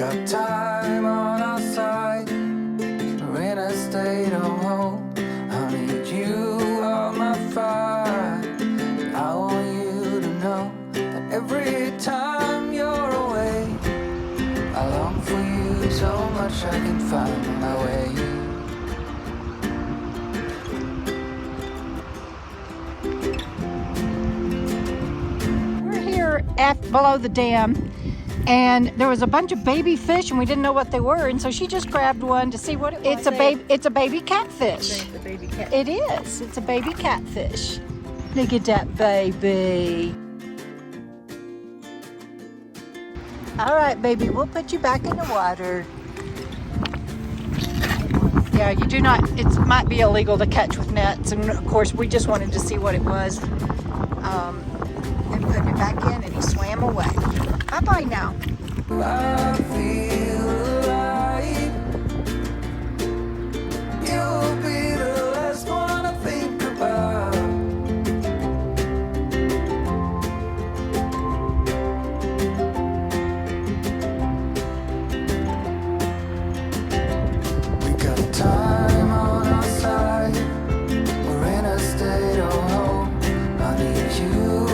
got time on our side. We're in a state of hope. I need you on my fire. I want you to know that every time you're away, I long for you so much I can find my way. We're here below the dam, and there was a bunch of baby fish, and we didn't know what they were, and so she just grabbed one to see what it was. It's a baby catfish. It's a baby cat. It is. It's a baby catfish. Look at that baby. All right, baby, we'll put you back in the water. Yeah, you do not, it might be illegal to catch with nets, and of course we just wanted to see what it was, and put it back in, and he swam away. Bye-bye now. I feel alive. You'll be the last one I think about. We got time on our side. We're in a state of hope. I need you